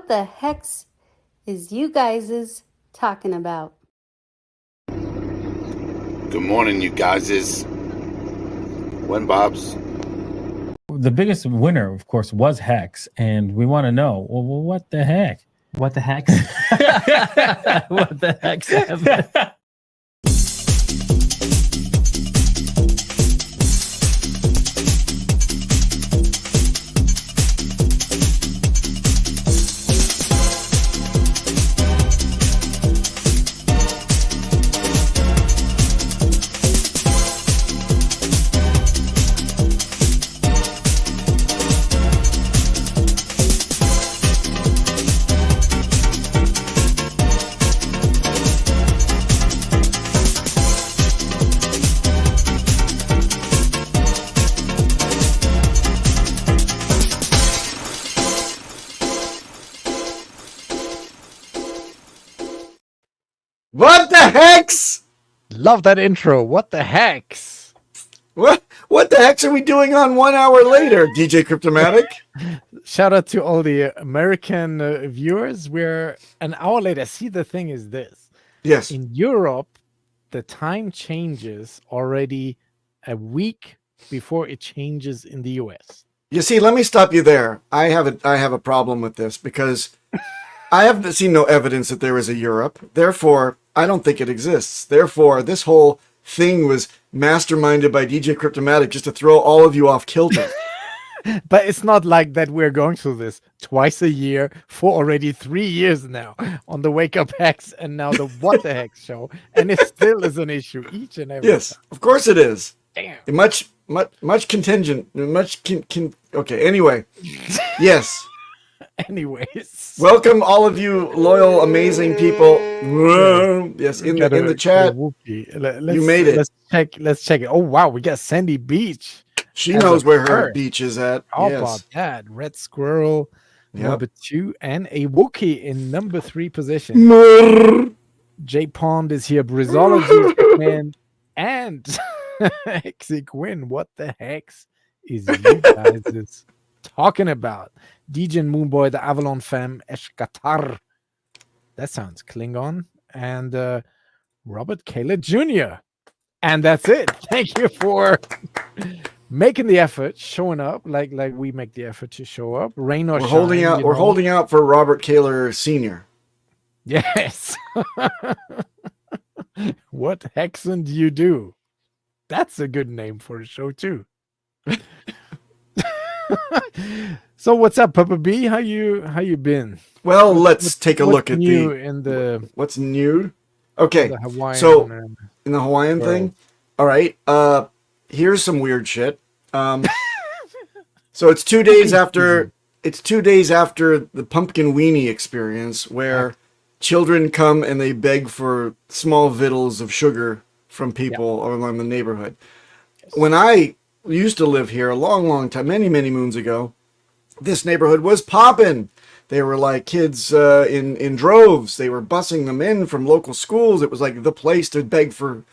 the hex is you guys talking about? Good morning, you guys. When Bob's? The biggest winner, of course, was Hex, and we want to know, well, what the heck? What the heck? What the heck's happening? What the hex? Love that intro. What the hex? What the hex are we doing on 1 hour later, DJ Cryptomatic? Shout out to all the American viewers. We're an hour later. See, the thing is this. Yes. In Europe, the time changes already a week before it changes in the US. You see, let me stop you there. I have a problem with this because I have seen no evidence that there is a Europe. Therefore, I don't think it exists. Therefore, this whole thing was masterminded by DJ Cryptomatic just to throw all of you off kilter. But it's not like that we're going through this twice a year for already 3 years now on the Wake Up Hex and now the What the Hex show. And it still is an issue each and every Yes, time. of course it is. Damn. Much contingent. Okay, anyway. Yes. Anyways. Welcome all of you loyal, amazing people. Yes, in the chat. You made it. Let's check it. Oh wow, we got Sandy Beach. She knows where her beach is at. How Yes. about that? Red Squirrel, Yep. number 2, and a Wookiee in number 3 position. J Pond is here. Brizology man, and Hexicans. What the hex is you guys talking about? DJ Moonboy, the Avalon fam, Eshkatar. That sounds Klingon. And Robert Kaler Jr. And that's it. Thank you for making the effort, showing up like we make the effort to show up. Rain or We're shine, holding out for Robert Kaler Sr. Yes. What hexen do you do? That's a good name for a show too. So what's up, Papa B? How you been? Well, let's take a look at what's new. Okay, the Hawaiian, so in the Hawaiian world. thing, all right. Here's some weird shit. So it's 2 days after the pumpkin weenie experience, where children come and they beg for small victuals of sugar from people around the neighborhood. When I used to live here a long time, many moons ago, this neighborhood was poppin'. They were like kids in droves. They were busing them in from local schools. It was like the place to beg for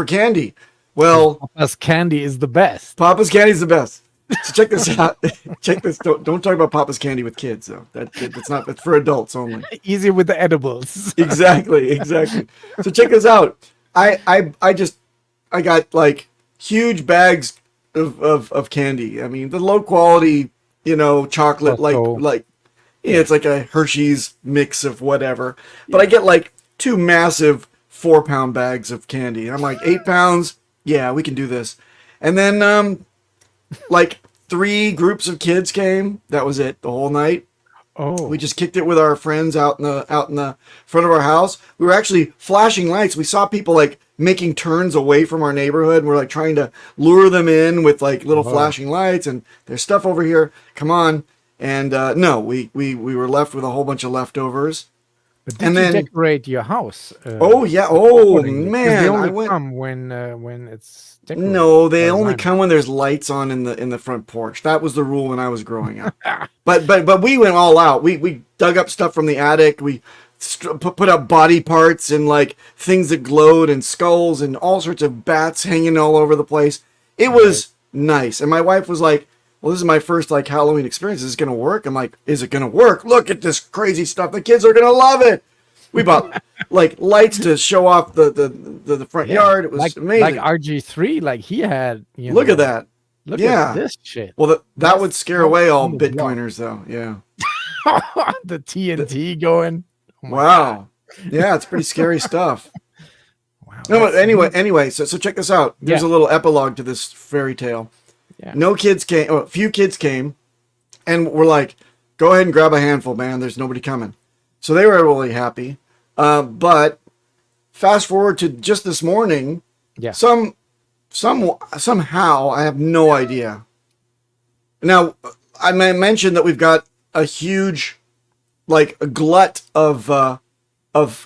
candy. Well, Papa's candy is the best. Papa's candy is the best. So check this out. Check this. Don't talk about Papa's candy with kids though. That's not. It's for adults only. Easy with the edibles. Exactly. So check this out. I got like huge bags of candy. I mean, the low quality, chocolate, it's like a Hershey's mix of whatever. But I get like 2 massive 4-pound bags of candy. And I'm like, 8 pounds? Yeah, we can do this. And then like 3 groups of kids came. That was it the whole night. Oh. We just kicked it with our friends out in the front of our house. We were actually flashing lights. We saw people like making turns away from our neighborhood. And we're like trying to lure them in with like little flashing lights, and there's stuff over here. Come on. And no, we were left with a whole bunch of leftovers. But did you decorate your house? Oh yeah. Oh man, they only come when it's decorated. No, they only come when there's lights on in the front porch. That was the rule when I was growing up. but we went all out. We dug up stuff from the attic. We put up body parts and like things that glowed and skulls and all sorts of bats hanging all over the place. It was nice. And my wife was like, well, this is my first like Halloween experience. Is this gonna work? I'm like, is it gonna work? Look at this crazy stuff. The kids are gonna love it. We bought like lights to show off the front yard. It was amazing. Like RG3, like he had. Look at that. Look Yeah. at this shit. Well, that would scare away all on the Bitcoiners, though. Yeah. The TNT going. Oh my Wow. God. Yeah, it's pretty scary stuff. Wow. No, but that's- anyway. So check this out. There's a little epilogue to this fairy tale. Yeah. No kids came. A few kids came, and we're like, "Go ahead and grab a handful, man. There's nobody coming." So they were really happy. But fast forward to just this morning. Yeah. Somehow, I have no idea. Now, I mentioned that we've got a huge, like a glut of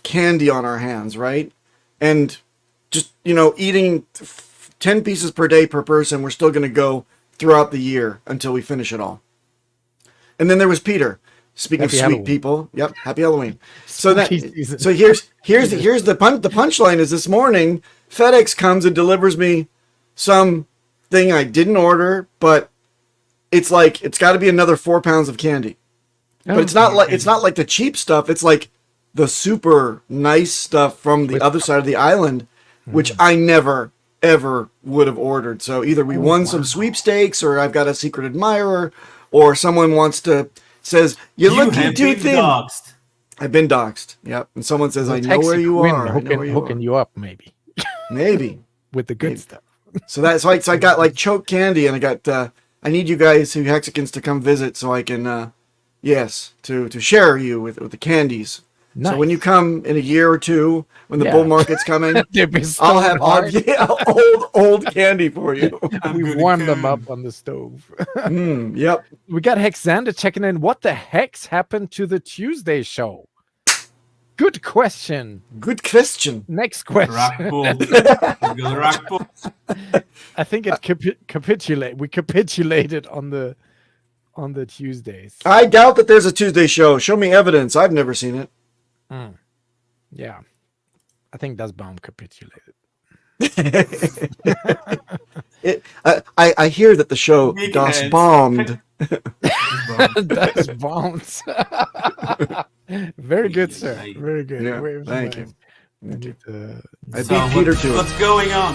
candy on our hands, right? And just, eating 10 pieces per day per person, we're still going to go throughout the year until we finish it all. And then there was Peter. Speaking Happy of sweet Halloween. people, yep, happy Halloween. So Spooky season. so here's the punchline is this morning FedEx comes and delivers me something I didn't order, but it's like it's got to be another 4 pounds of candy. But it's not like the cheap stuff. It's like the super nice stuff from the other side of the island, which I never ever would have ordered. So either we won some sweepstakes, or I've got a secret admirer, or someone says you're looking too thin. Doxed. I've been doxxed. Yep. And someone says, I know where you are. I know where you Hooking are. you up, maybe Maybe. with the good Maybe. stuff. So I got like choke candy, and I got I need you guys who Hexicans to come visit so I can to share you with the candies. Nice. So when you come in a year or two, when the Yeah. bull market's coming, They've been I'll have hard. old candy for you. We warmed them up on the stove. Yep. We got Hexander checking in. What the heck's happened to the Tuesday show? Good question. Good question. Next question. Rock bull. Good rock bull. I think it We capitulated on the Tuesdays. I doubt that there's a Tuesday show. Show me evidence. I've never seen it. Yeah. I think Das Baum capitulated. I hear that the show Big Das heads. Bombed. Das Baums. Very good, sir. Very good. Yeah, Where's thank my- you. I need to- I So beat Peter to it. what's going on?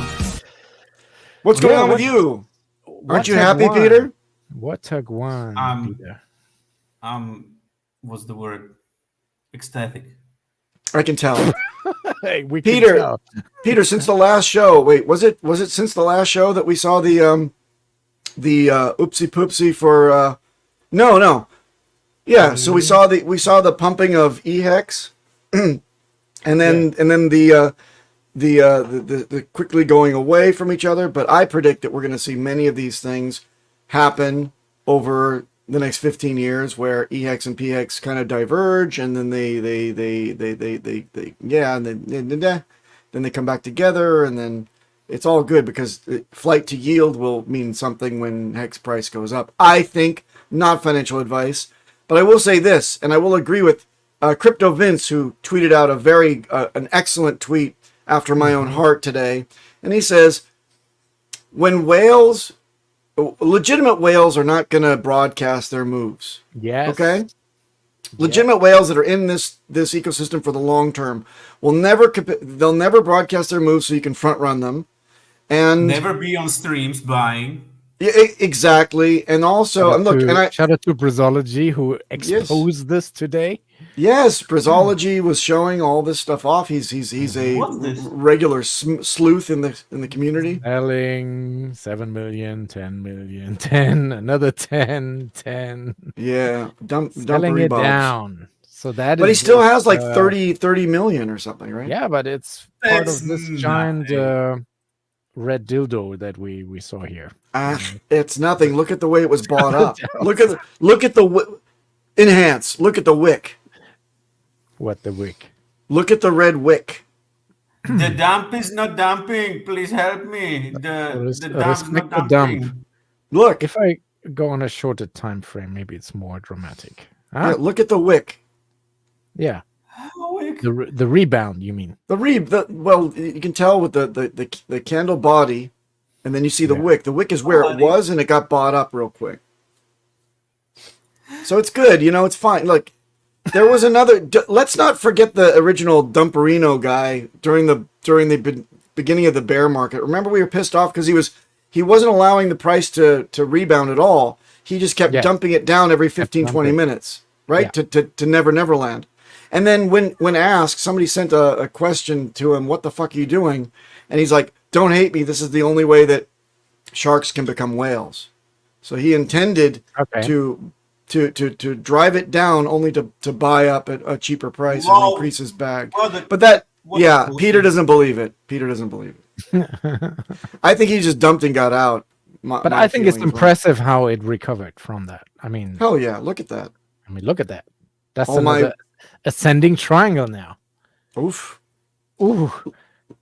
What's going Yeah, on with what- you? Aren't What you tug happy, one? Peter? What tug one, Peter? What's the word? Ecstatic. I can tell. Hey, we Peter. can tell. Peter, since the last show, wait, was it since the last show that we saw the oopsie poopsie for no. Yeah, so we saw the pumping of HEX and then the quickly going away from each other, but I predict that we're going to see many of these things happen over the next 15 years where EHEX and PHEX kind of diverge, and then then they come back together, and then it's all good because flight to yield will mean something when HEX price goes up. I think, not financial advice, but I will say this, and I will agree with Crypto Vince, who tweeted out an excellent tweet after my own heart today, and he says, when legitimate whales are not going to broadcast their moves. Yes. Okay? Legitimate whales that are in this ecosystem for the long term they'll never broadcast their moves so you can front run them. And Never be on streams buying. yeah, exactly. And also, Shout out to Brazology who exposed this today. yes, Brazology was showing all this stuff off. He's a What's this? regular sleuth in the community. Selling 7 million, 10 million, 10, another 10, 10. Yeah, Selling it down. So that But he is still just, has like 30 million or something, right? Yeah, but it's part That's of this nothing. giant red dildo that we saw here. It's nothing. Look at the way it was bought up. Look at the enhance. Look at the wick. What the wick? Look at the red wick. The dump is not dumping. Please help me. The dump Respect not the dumping. dump. Look. If I go on a shorter time frame, maybe it's more dramatic. Yeah, Huh? look at the wick. Yeah. Oh, it- The rebound, you mean? Well, you can tell with the candle body, and then you see the wick. The wick is where it was, and it got bought up real quick. So it's good. It's fine. Look, there was another. Let's not forget the original Dumperino guy during the beginning of the bear market. Remember, we were pissed off because he wasn't allowing the price to rebound at all. He just kept dumping it down every 15, 20 minutes, right? Yeah. To Neverland. And then when asked, somebody sent a question to him, what the fuck are you doing? And he's like, don't hate me. This is the only way that sharks can become whales. So he intended to drive it down only to buy up at a cheaper price and increase his bag. Peter doesn't believe it. Peter doesn't believe it. I think he just dumped and got out. But I think it's impressive how it recovered from that. I mean, hell yeah, look at that. I mean, look at that. That's another ascending triangle now. Oof. Ooh.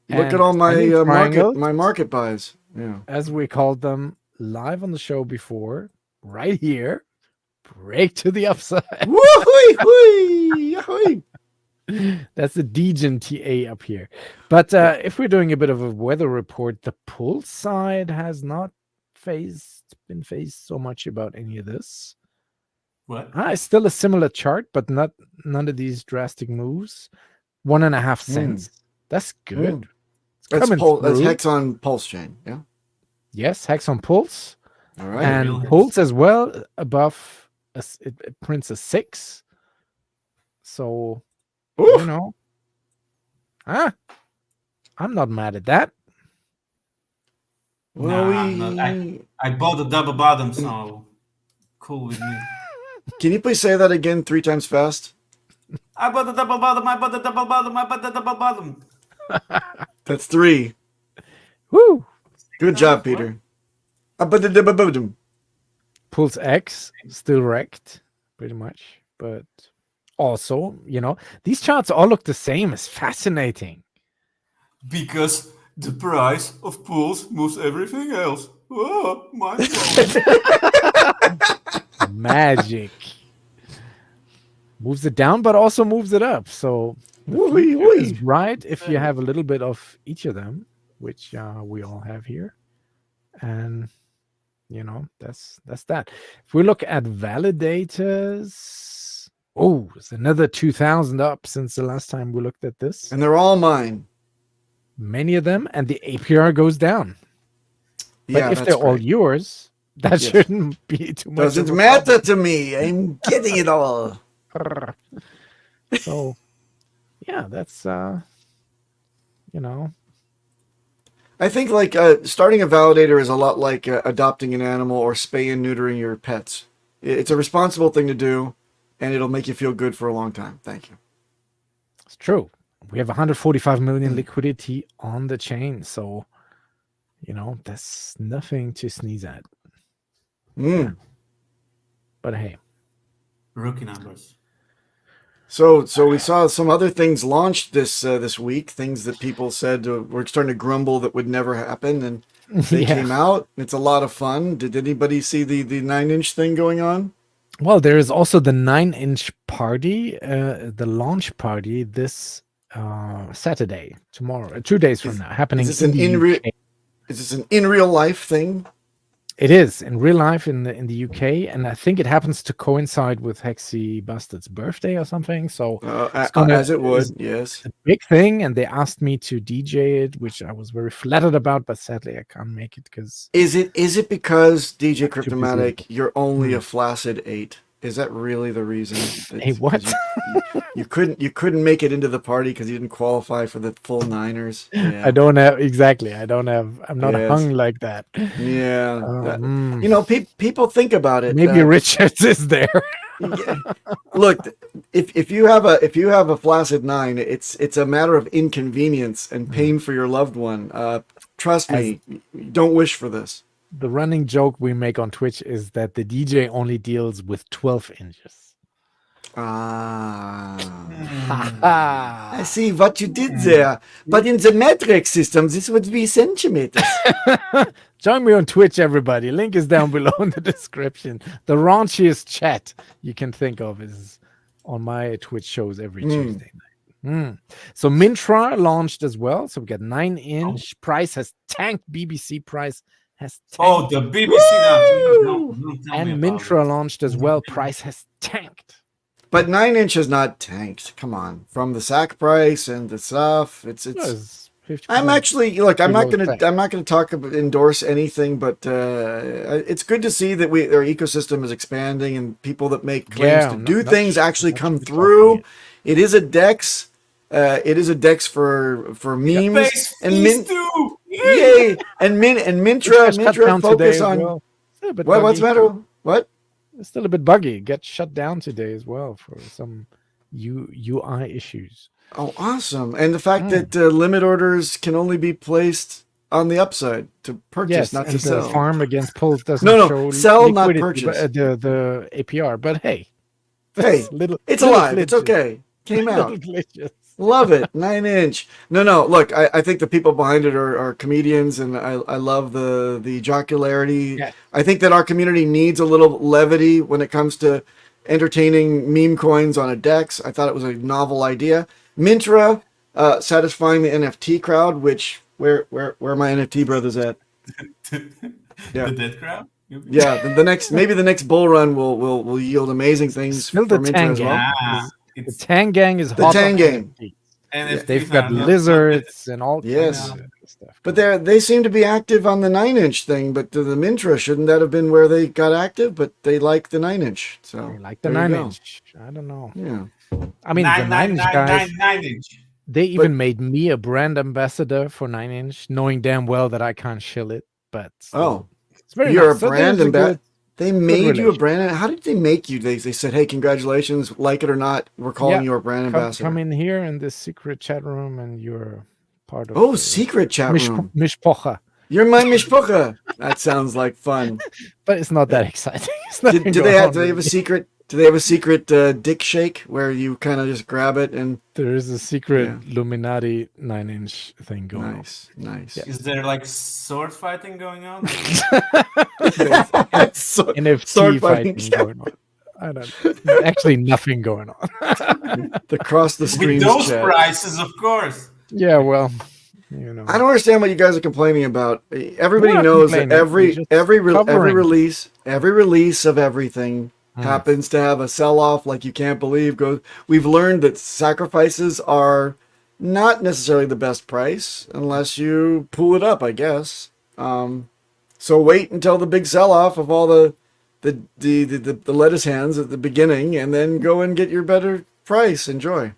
Look at all my market buys. Yeah. As we called them live on the show before, right here. Break to the upside. Woo-hoo-hoo! That's the Degen TA up here. But if we're doing a bit of a weather report, the Pulse side has not been phased so much about any of this. What? It's still a similar chart, but none of these drastic moves. 1.5 cents. That's good. That's Hex on PulseChain, yeah? Yes, Hex on Pulse. All right. And Pulse as well, above, it prints a 6. So, I'm not mad at that. No, I'm not. I bought the double bottom, so cool with me. Can you please say that again 3 times fast? I bought the double bottom. I bought the double bottom. I bought the double bottom. That's 3. Woo! Good job, Peter. I bought the double bottom. Pulse X still wrecked, pretty much. But also, these charts all look the same. It's fascinating. Because the price of Pulse moves everything else. Oh, my God. Magic. Moves it down, but also moves it up. So it's right if you have a little bit of each of them, which we all have here. And that's that. If we look at validators, it's another 2,000 up since the last time we looked at this. And they're all mine. Many of them, and the APR goes down. But if they're all yours, that shouldn't be too much. Doesn't matter to me. I'm getting it all. So, that's I think starting a validator is a lot like adopting an animal or spay and neutering your pets. It's a responsible thing to do, and it'll make you feel good for a long time. Thank you. It's true. We have 145 million liquidity on the chain, so that's nothing to sneeze at. Yeah. But hey, rookie numbers. So we saw some other things launched this week. Things that people said were starting to grumble that would never happen, and they came out. It's a lot of fun. Did anybody see the 9-inch thing going on? Well, there is also the 9-inch party, the launch party this Saturday, tomorrow, 2 days from now, happening. Is this an in real life thing? It is in real life in the UK, and I think it happens to coincide with Hexy Bastard's birthday or something. So as it would, yes, a big thing. And they asked me to DJ it, which I was very flattered about, but sadly I can't make it because. Is it because DJ Cryptomatic, you're only a flaccid 8? Is that really the reason? Hey, what? You couldn't make it into the party because you didn't qualify for the full 9ers. Yeah. I don't have exactly. I'm not hung like that. Yeah. People think about it. Maybe Richards is there. Look, if you have a flaccid 9, it's a matter of inconvenience and pain for your loved one. Trust me, don't wish for this. The running joke we make on Twitch is that the DJ only deals with 12 inches. I see what you did there. But in the metric system, this would be centimeters. Join me on Twitch, everybody. Link is down below in the description. The raunchiest chat you can think of is on my Twitch shows every Tuesday night. So Mintra launched as well. So we got 9-inch. Price has tanked. BBC price has Oh, tanked. the BBC now. Don't tell me And about Mintra it. launched as well. Price has tanked. But 9-inch has not tanked. Come on, from the sack price and the stuff. It's. It's 50%. I'm actually look. I'm not below gonna. spec. I'm not gonna talk about endorse anything, but it's good to see that our ecosystem is expanding and people that make claims Yeah, to not- do not things sh- actually not come shit through. talking It is a Dex. It is a Dex for memes Base and fees too. Yay! And Mintra Got shut down today focus as on well. Still a bit what's the buggy. matter? What? It's still a bit buggy. It got shut down today as well for some UI issues. Oh, awesome! And the fact that limit orders can only be placed on the upside to purchase, Yes, not and to the sell. farm against Pulse doesn't No, show sell, not liquidity, purchase. but, the APR. But hey, Hey, little, it's little alive. It's glitches. okay. Came out. Little glitches. Love it. 9-inch. No. Look, I think the people behind it are comedians, and I love the jocularity. Yeah. I think that our community needs a little levity when it comes to entertaining meme coins on a DEX. I thought it was a novel idea. Mintra, satisfying the NFT crowd, which where are my NFT brothers at? Yeah. The dead crowd. Yeah, the next bull run will yield amazing things Still for the Mintra Tang as well. Gang. Yeah, The Tang Gang is The hot Tang on Gang. NFT. NFTs They've got now. lizards and all Yes. kinds of stuff. But they seem to be active on the 9-inch thing. But the Mintra, shouldn't that have been where they got active? But they like the 9-inch. So They like the there you 9-inch. I don't know. go. Yeah. I mean, the 9-inch guys, 9-inch. they even made me a brand ambassador for 9-inch, knowing damn well that I can't shill it. But still, Oh, it's very you're nice. a So brand there's ambassador. They made you a relation. brand. How did they make you? They said, "Hey, congratulations, like it or not, we're calling Yeah, you a brand ambassador." Come in here in this secret chat room, and you're part of. Oh, secret chat room. Mishpocha. You're my mishpucha. That sounds like fun. But it's not that exciting. It's Do nothing they going have? on Do they have a really. secret? Do they have a secret dick shake where you kind of just grab it and There is a secret Yeah. Illuminati 9-inch thing going nice. Is there like sword fighting going on? So- on. NFT sword fighting fighting. going on. I don't. There's actually nothing going on. the cross the With streams those chat. prices, of course. Yeah, well, you know. I don't understand what you guys are complaining about. Everybody We're not knows that complaining. We're just every covering. release of everything happens to have a sell-off like you can't believe. We've learned that sacrifices are not necessarily the best price unless you pull it up, I guess. So wait until the big sell-off of all the lettuce hands at the beginning, and then go and get your better price. Enjoy.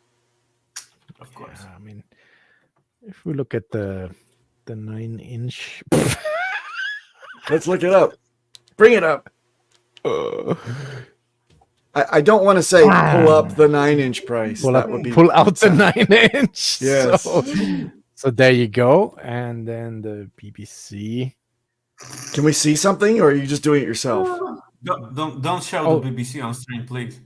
Of course. I mean, if we look at the 9-inch, Let's look it up. Bring it up. I don't want to say pull up the 9-inch price. pull That would be out the 9-inch. Yes. So there you go, and then the BBC. Can we see something, or are you just doing it yourself? Don't show Oh. the BBC on stream, please.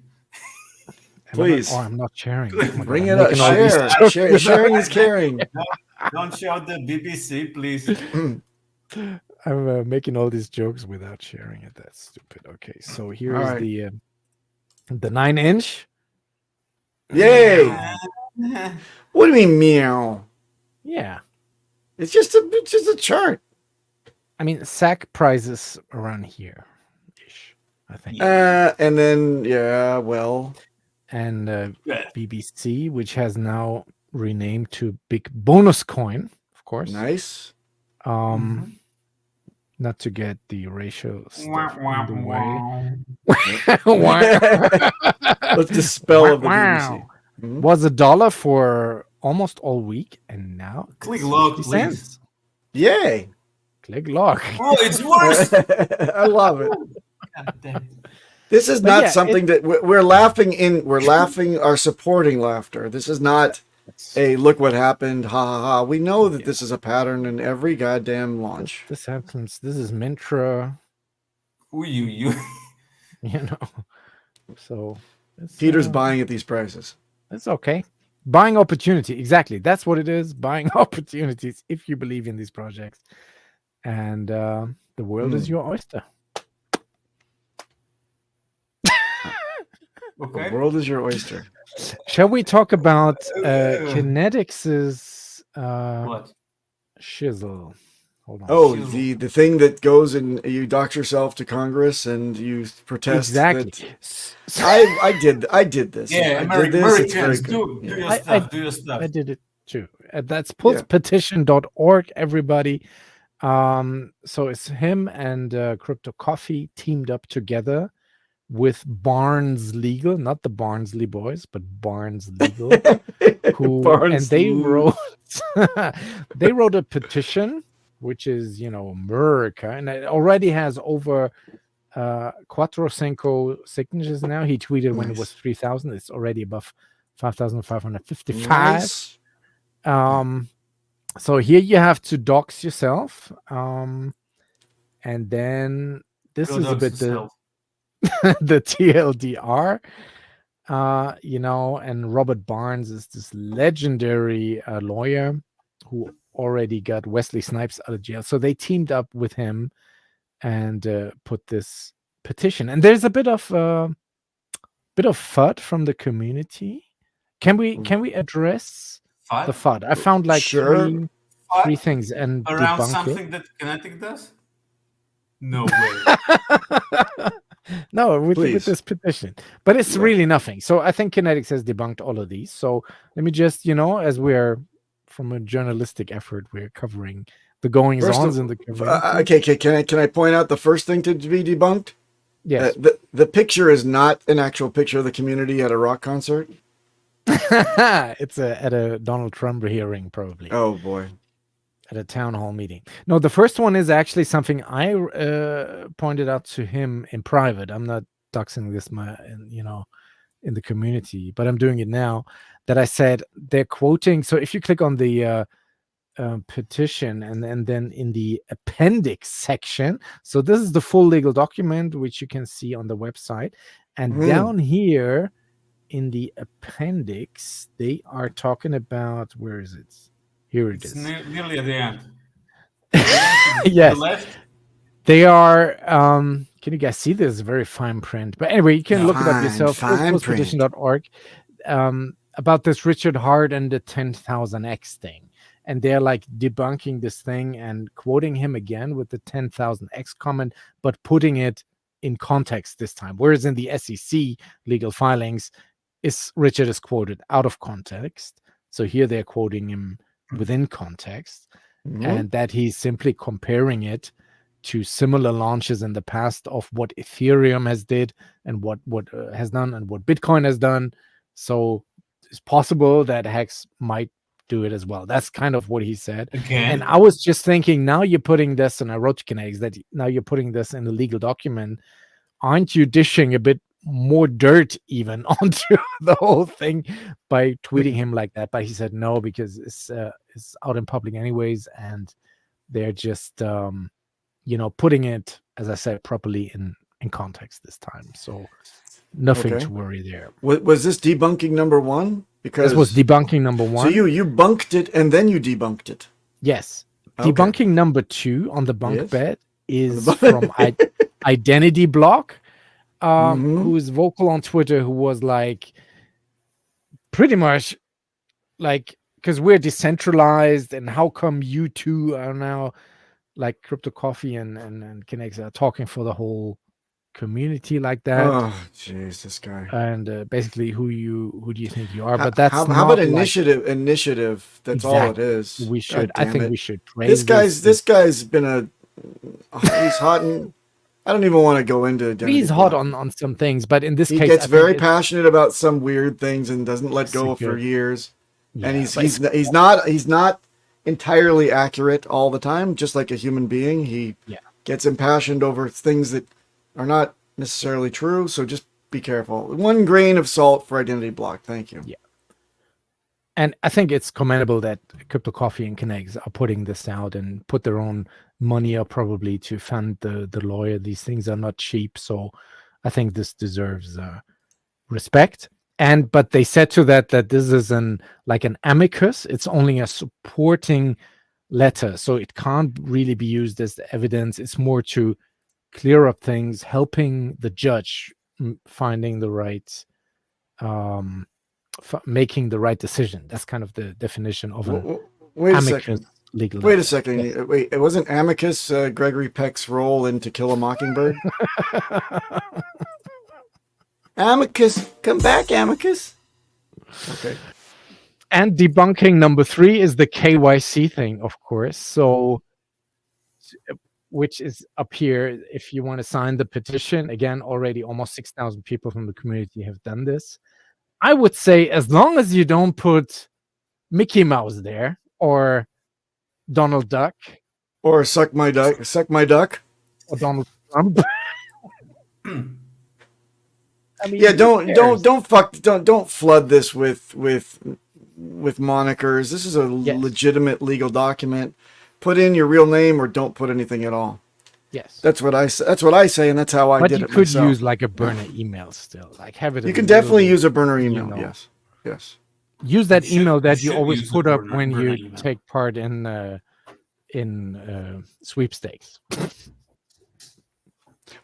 Please. I'm not sharing. Oh my God, Bring I'm it up. making all these Share. jokes without- Sharing is caring. Don't show the BBC, please. I'm making all these jokes without sharing it. That's stupid. Okay, so here's All right. the 9-inch. Yay! What do you mean meow? Yeah, It's just a chart. I mean sack prices around here, ish. I think. And then well, And Yeah. BBC, which has now renamed to Big Bonus Coin, of course. nice. Not to get the ratio stuff Wah, in the wah, way. wah. Let's dispel of the Wow. BBC. Mhm. Was $1 for almost all week, and now Click it's log, 50 please. cents. Yay! Click log. Oh, it's worse. I love it. God damn it. This is But not yeah, something that we're laughing in. We're laughing our supporting laughter. This is not a look what happened. Ha ha ha. We know that this is a pattern in every goddamn launch. This happens. This is Mintra, Ooh, you. you know. So it's, Peter's buying at these prices. It's okay. Buying opportunity. Exactly. That's what it is. Buying opportunities if you believe in these projects. And the world is your oyster. Okay. The world is your oyster. Shall we talk about Kinetics's What? shizzle? Hold on. Oh, Shield. the thing that goes and you dox yourself to Congress and you protest. Exactly. That I did this. Yeah, I did this. It's very Americans, good. do Yeah. your I- stuff. Do your stuff. I did it too. That's Yeah. petition.org, everybody. So it's him and Crypto Coffee teamed up together with Barnes Legal, not the Barnsley Boys, but Barnes Legal, who and they wrote they wrote a petition, which is America, and it already has over 405 signatures now. He tweeted when it was 3,000. It's already above 5,555. Nice. So here you have to dox yourself, and then this Go is a dogs bit the yourself. the TLDR, and Robert Barnes is this legendary lawyer who already got Wesley Snipes out of jail. So they teamed up with him and put this petition. And there's a bit of FUD from the community. Can we address the FUD? I found like Sure. three things and Around debunk something it. that Kinetic does? No way. No, with Please. this petition, but it's Yeah. really nothing. So I think Kinetics has debunked all of these. So let me just, as we're from a journalistic effort, we're covering the goings First ons of- in the community. Okay. Can I point out the first thing to be debunked? Yes, The picture is not an actual picture of the community at a rock concert. it's at a Donald Trump hearing, probably Oh boy. at a town hall meeting. No, the first one is actually something I pointed out to him in private. I'm not doxing this, in the community, but I'm doing it now. That I said they're quoting. So if you click on the petition and then in the appendix section, so this is the full legal document which you can see on the website, and down here in the appendix they are talking about, where is it? Here it It's is. nearly at the end. Yes. The left. They are can you guys see this? Very fine print, but anyway, you can look it up Fine, yourself. fine print. Petition.org about this Richard Hart and the 10,000x thing, and they're like debunking this thing and quoting him again with the 10,000x comment, but putting it in context this time, whereas in the SEC legal filings Richard is quoted out of context. So here they're quoting him within context, and that he's simply comparing it to similar launches in the past of what Ethereum has did and what has done and what Bitcoin has done. So it's possible that Hex might do it as well. That's kind of what he said. Again. And I was just thinking, now you're putting this, and I wrote to Kinetics that now you're putting this in a legal document. Aren't you dishing a bit more dirt even onto the whole thing by tweeting him like that? But he said no, because it's out in public anyways, and they're just putting it, as I said, properly in context this time. So nothing Okay. to worry there. Was this debunking number one? Because This was debunking number one. So you bunked it and then you debunked it. Yes. Okay. Debunking number two on the bunk Yes. bed is On the from Identity Block, Mhm. who is vocal on Twitter, who was like, pretty much like, because we're decentralized, and how come you two are now like Crypto Coffee and Kinex are talking for the whole community like that? Oh, jeez, this guy. And basically, who do you think you are? But that's how not about like- initiative? Initiative. That's all it Exactly. is. We should. God I damn think it. we should praise This guy's been he's hot, and I don't even want to go into. Identity He's hot Block. on some things, but in this He case, gets I think very it's- passionate about some weird things and doesn't let go for Secret. years. Yeah, And but he's not entirely accurate all the time. Just like a human being, he gets impassioned over things that are not necessarily true. So just be careful. 1 grain of salt for Identity Block. Thank you. Yeah. And I think it's commendable that Crypto Coffee and Kinex are putting this out and put their own money up probably to fund the lawyer. These things are not cheap, so I think this deserves respect. But they said to that this is an amicus. It's only a supporting letter, so it can't really be used as the evidence. It's more to clear up things, helping the judge finding the right making the right decision. That's kind of the definition of an Wait a amicus second. legal. Wait a second. Wait, it wasn't Amicus Gregory Peck's role in To Kill a Mockingbird? Amicus, come back, Amicus. Okay. And debunking number 3 is the KYC thing, of course. So, which is up here. If you want to sign the petition, again, already almost 6,000 people from the community have done this. I would say, as long as you don't put Mickey Mouse there or Donald Duck Or suck my duck. or Donald Trump. I mean, Yeah, who cares? don't flood this with monikers. This is a Yes. legitimate legal document. Put in your real name or don't put anything at all. Yes. That's what I say, and that's how I But did you it could myself. use like a burner email still. Like have it. You a can little definitely bit- use a burner email. know. Yes. use that You should- email that you you should always use a put up burner- when burner you email. take part in sweepstakes.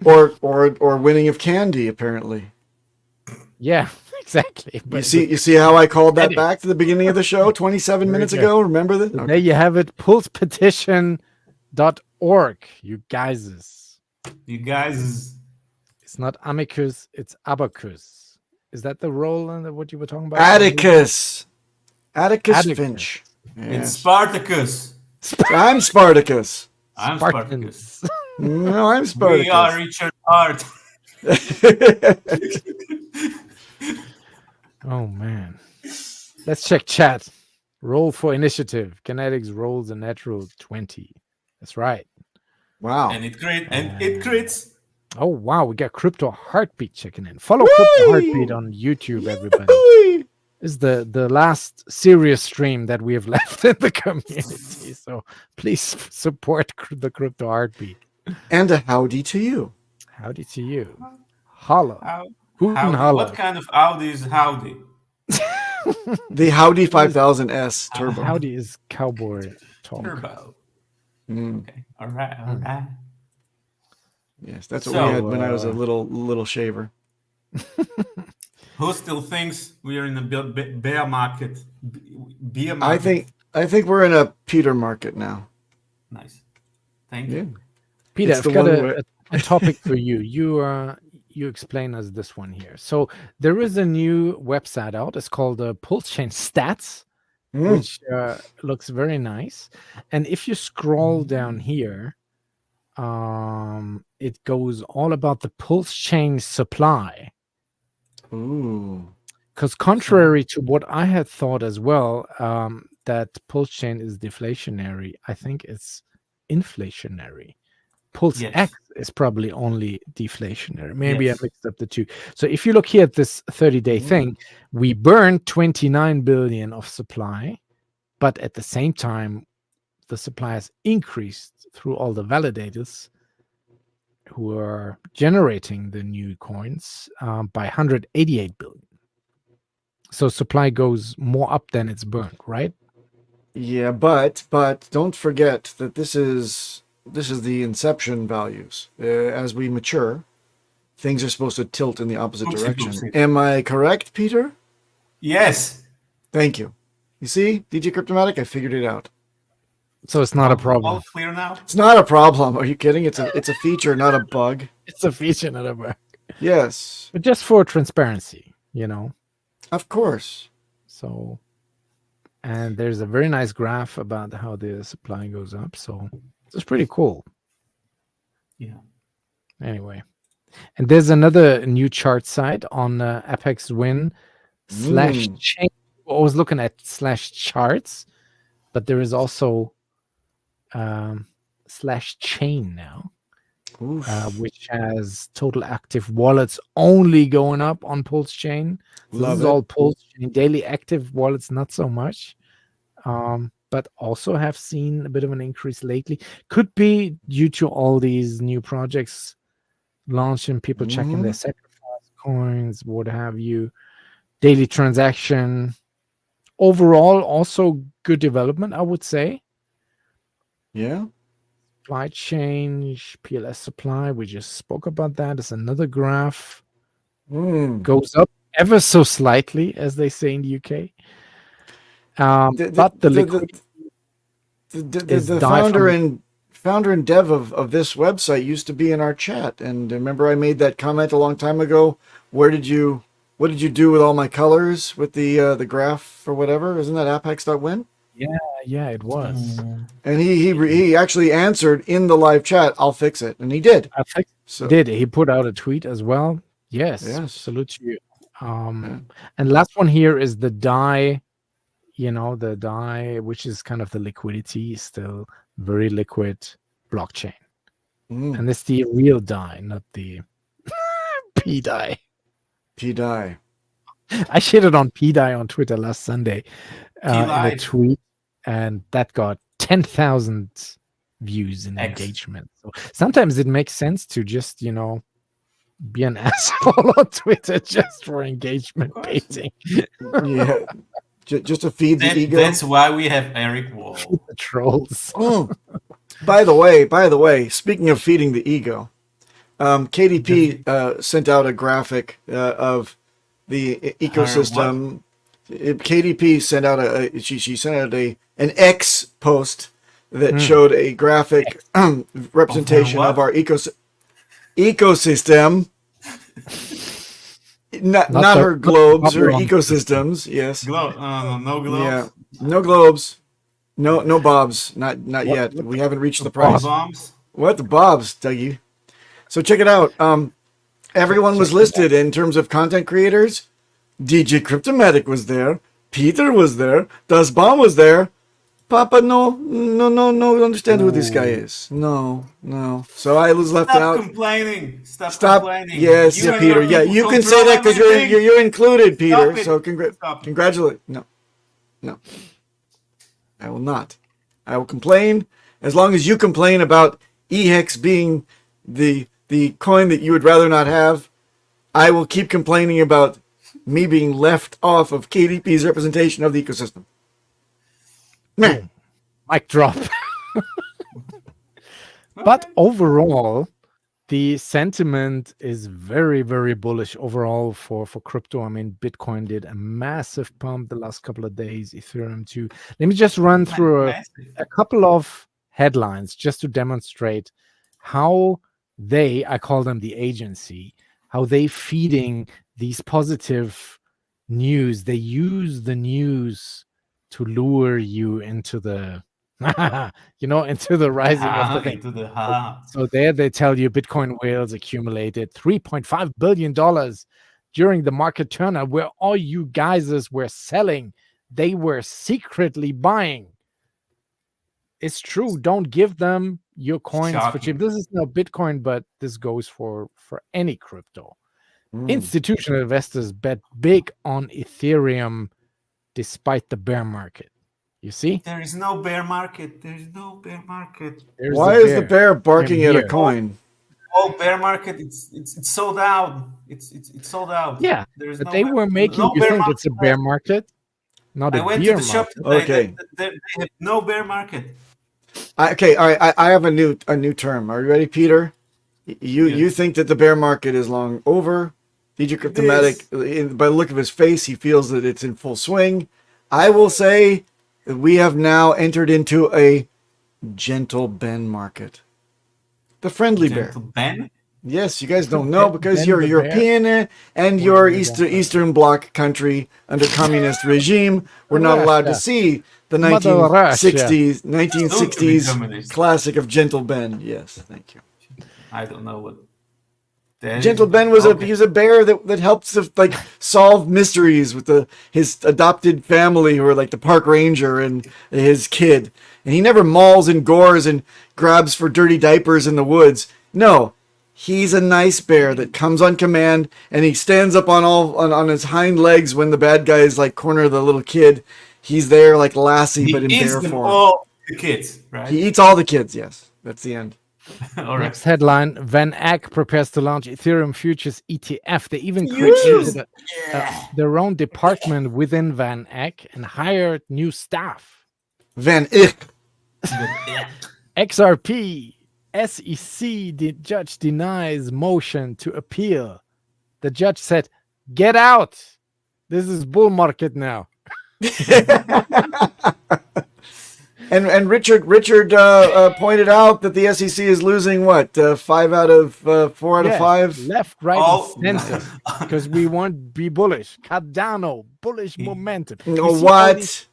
Or winning of candy, apparently. Yeah, exactly. You see how I called that Edit. back to the beginning of the show 27 Very minutes good. ago? Remember that? So there you have it. PulsePetition.org. You guys. You guys, It's not amicus, it's abacus. Is that the role and what you were talking about? Atticus Atticus. Finch. it's Yes. Spartacus. I'm Spartacus. I'm Spartacus. Spartans. No, I'm Spartacus. We are Richard Hart. Oh man. Let's check chat. Roll for initiative. Kinetics rolls a natural 20. That's right. Wow. And it crits. Oh wow, we got Crypto Heartbeat checking in. Follow Crypto Heartbeat on YouTube, everybody. Whee! This is the last serious stream that we have left in the community. So please support the Crypto Heartbeat. And a howdy to you. Howdy to you. Holla. Hoot and Howdy. holla. What kind of Audi is Howdy? The Howdy 5000S Turbo. Howdy is cowboy talk. Turbo. Mm, Okay. All right. yes, that's what So, we had when I was a little shaver. Who still thinks we are in a bear market? Beer market. I think we're in a Peter market now. Nice. Thank you. Yeah. Peter, It's I've the got one a topic for you. You explain us this one here. So there is a new website out. It's called PulseChain Stats, Mm. which looks very nice. And if you scroll down here, it goes all about the PulseChain supply. Ooh. Because contrary to what I had thought as well, that PulseChain is deflationary, I think it's inflationary. Pulse Yes. X is probably only deflationary. Maybe Yes. I mixed up the two. So if you look here at this 30-day thing, we burned 29 billion of supply, but at the same time, the supply has increased through all the validators who are generating the new coins by 188 billion. So supply goes more up than it's burned, right? Yeah, but don't forget that this is the inception values. As we mature, things are supposed to tilt in the opposite Oopsie direction. doopsie. Am I correct, Peter? Yes. Thank you. You see, DJ Cryptomatic, I figured it out. So it's not a problem. All clear now. It's not a problem. Are you kidding? It's a feature, not a bug. It's a feature, not a bug. Yes, But just for transparency, you know. of course. So, and there's a very nice graph about how the supply goes up. So it's pretty cool. Yeah. Anyway, and there's another new chart site on Apex Win /chain. I was looking at /charts, but there is also /chain now, Oof. which has total active wallets only going up on PulseChain. So Love this is it. all PulseChain. Daily active wallets, not so much, but also have seen a bit of an increase lately. Could be due to all these new projects launching, people checking their sacrifice coins, what have you. Daily transaction. Overall, also good development, I would say. Yeah. Supply change, PLS supply. We just spoke about that. It's another graph. Mm. Goes up ever so slightly, as they say in the UK. But the liquidity. The die founder and dev of this website used to be in our chat, and remember I made that comment a long time ago. What did you do with all my colors with the graph or whatever? Isn't that apphex.win? Yeah, it was. And he actually answered in the live chat, "I'll fix it," and he did. I think So he put out a tweet as well? Yes. Salute to you. And last one here is the DAI, the DAI, which is kind of the liquidity, still very liquid blockchain. And it's the real DAI, not the PDAI. PDAI. I shitted on PDAI on Twitter last Sunday in a tweet, and that got 10,000 views and engagement. So sometimes it makes sense to just, be an asshole on Twitter just for engagement baiting. Yeah. Just to feed the ego. That's why we have Eric Wall. The trolls. By the way, speaking of feeding the ego, KDP sent out a graphic of the ecosystem. KDP sent out she sent out an X post that showed a graphic representation of our ecosystem. Not her globes, her ecosystems. Yes. No globes. Yeah. No globes. No bobs. Not yet. We haven't reached the price. Bombs? What the bobs, Dougie? So check it out. Everyone was listed in terms of content creators. DJ Cryptomatic was there. Peter was there. Das Bomb was there. Papa, no, understand who this guy is. No. So I was left out. Stop complaining. Yes, Peter. Yeah, you can say that because you're included, Peter. So congratulate. No. I will not. I will complain as long as you complain about HEX being the coin that you would rather not have. I will keep complaining about me being left off of KDP's representation of the ecosystem. Mic drop. But overall, the sentiment is very, very bullish overall for crypto. I mean, Bitcoin did a massive pump the last couple of days, Ethereum too. Let me just run through a couple of headlines just to demonstrate how I call them the agency, how they feeding these positive news. They use the news to lure you into the into the rising of the thing. So there they tell you Bitcoin whales accumulated $3.5 billion during the market turnout, where all you guys were selling, they were secretly buying. It's true. Don't give them your coins for cheap. This is not Bitcoin, but this goes for any crypto. Institutional investors bet big on Ethereum despite the bear market. You see? There is no bear market. Why is the bear barking at a coin? Oh, bear market! It's sold out. It's sold out. Yeah, but they were making you think it's a bear market, not a bear market. I went to the shop today. Okay. They have no bear market. Okay, all right. I have a new term. Are you ready, Peter? You think that the bear market is long over? DJ Cryptomatic, by the look of his face, he feels that it's in full swing. I will say that we have now entered into a gentle Ben market. The friendly bear. Ben? Yes, you guys don't know because you're European and you're Eastern Bloc country under communist regime. We're not allowed to see the 1960s classic of Gentle Ben. Yes, thank you. I don't know what. Gentle Ben was he was a bear that helps to solve mysteries with his adopted family, who are like the park ranger and his kid. And he never mauls and gores and grabs for dirty diapers in the woods. No, he's a nice bear that comes on command, and he stands up on his hind legs when the bad guys corner the little kid. He's there like Lassie, but in bear form. All the kids, right? He eats all the kids. Yes, that's the end. All right. Next headline: Van Eck prepares to launch Ethereum futures ETF. They even created their own department within Van Eck and hired new staff. Van Eck. XRP. SEC, the judge denies motion to appeal. The judge said, "Get out. This is bull market now." And Richard pointed out that the SEC is losing what 4 out of 5 left, right, Oh, and center, because we want to be bullish. Cardano, bullish momentum. You see What?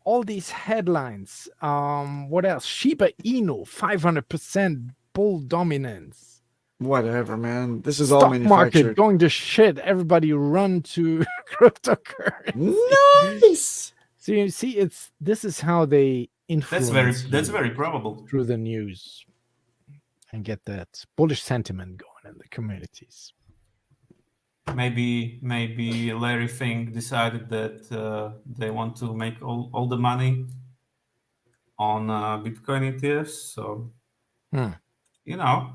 all these headlines. What else? Shiba Inu, 500% bull dominance. Whatever, man. This is all Stock market manufactured. going to shit. Everybody run to cryptocurrency. Nice. So you see, this is how they influence. That's you very probable. through the news and get that bullish sentiment going in the communities. Maybe Larry Fink decided that they want to make all the money on Bitcoin ETFs. So you know,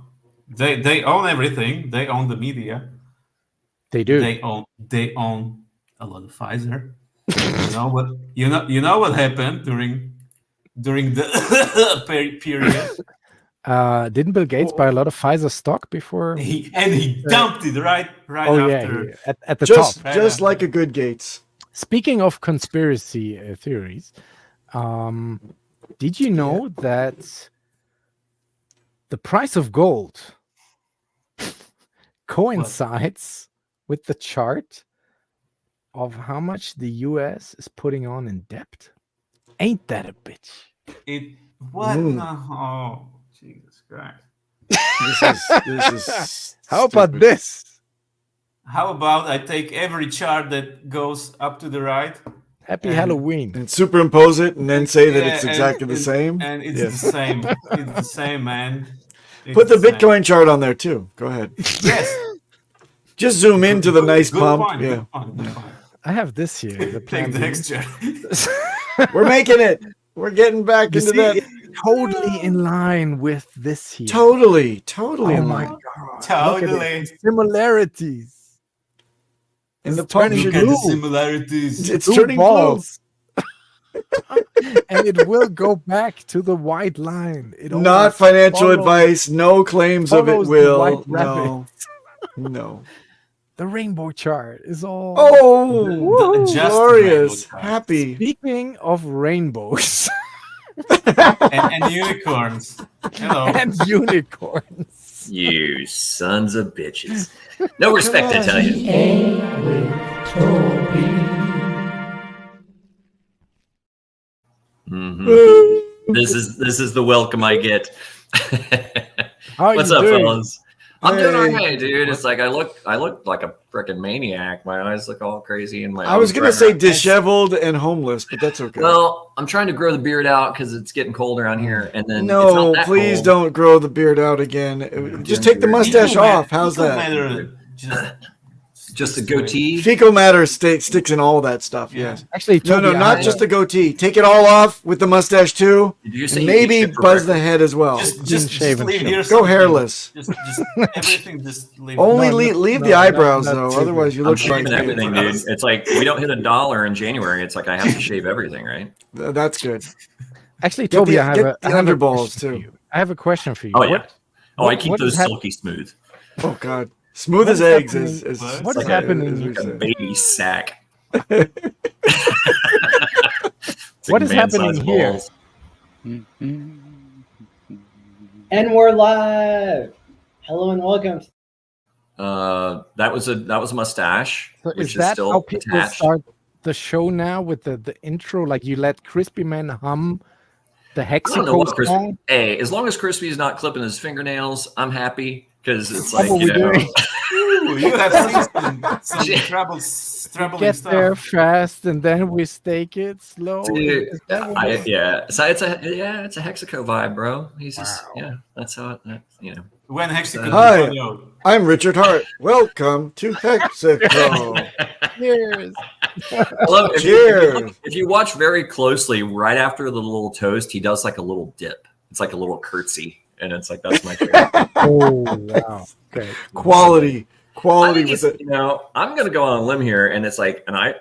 they own everything. They own the media. They do. They own a lot of Pfizer. You know what happened during the period. Didn't Bill Gates buy a lot of Pfizer stock before? He dumped it right Oh after. yeah, at the Just top. just like a good Gates. Speaking of conspiracy theories, did you know that the price of gold coincides with the chart of how much the US is putting on in debt? Ain't that a bitch? What? Mm. No. Oh, Jesus Christ. This is How about stupid. this? How about I take every chart that goes up to the right Happy And- Halloween. And superimpose it and then say that Yeah, it's exactly the same? and it's Yeah. the same. It's the same, man. It's Put the same. Bitcoin chart on there too. Go ahead. Yes. Just zoom into the nice Good pump. point, Yeah. good point, good point. I have this here. The Take plan the B. HEX chart. We're making it. We're getting back You into see, that. it's totally in line with this here. Totally. Oh my god. Look at Totally. it. Similarities. And the It's pump turning should Look at the blue. similarities. It's Blue turning blue. balls. And it will go back to the white line. It Not always financial follows advice. No claims of it follows the will. white No. No. The rainbow chart is all. Oh, The adjusted glorious. rainbow chart. Happy. Speaking of rainbows and unicorns. Hello. and unicorns. You sons of bitches. No respect, I tell you. Mhm. This is the welcome I get. How What's you up, doing? fellas? I'm doing Hey. okay, dude. It's like I look like a freaking maniac. My eyes look all crazy, and my I was eyes going to red. say disheveled and homeless, but that's okay. Well, I'm trying to grow the beard out because it's getting cold around here, and then it's No, not that please cold. don't grow the beard out again. Just take the mustache off. How's Fecal that? matter Just a goatee. Fecal matter sticks in all that stuff. Yeah. Yes. Actually, No, Toby, not I- just the goatee. Take it all off with the mustache too. Did you say And you eat maybe shit for buzz the breakfast? head as well. Just shaven leave shit. here Go something. hairless. Just everything. Just leave. Only No, leave no, the eyebrows not though. too Otherwise, you I'm look shaving like everything, dude. It's like we don't hit $1 in January. It's like I have to shave everything, right? That's good. Actually, Get Toby, the- I have get a the I have a underballs, question for too. you. I have a question for you. Oh yeah. What- Oh, I what- keep what those is hap- silky smooth. Oh God, smooth What as is eggs happening- is what is happening? as we Like a say. baby sack. What is Big man-sized happening here? balls. And we're live. Hello and welcome. That was a mustache, So which is is that still how people attached. start the show now with the intro? Like you let Crispy Man hum the I don't know what Hexicans Crispy. song? Hey, as long as Crispy's not clipping his fingernails, I'm happy because it's How like are we doing? Ooh, you have some troubling Get stuff. there fast and then we stake it slow. Dude, Is that what it is? yeah. So it's a Hexico vibe, bro. He's just that's how it. When Hexicans Hi. will go. I'm Richard Hart. Welcome to Hexico. Cheers. I love it. Cheers. If you watch very closely, right after the little toast, he does like a little dip. It's like a little curtsy, and it's like that's my favorite. Oh wow. Okay. Quality I think with it's, it. I'm gonna go on a limb here, and it's like, and I,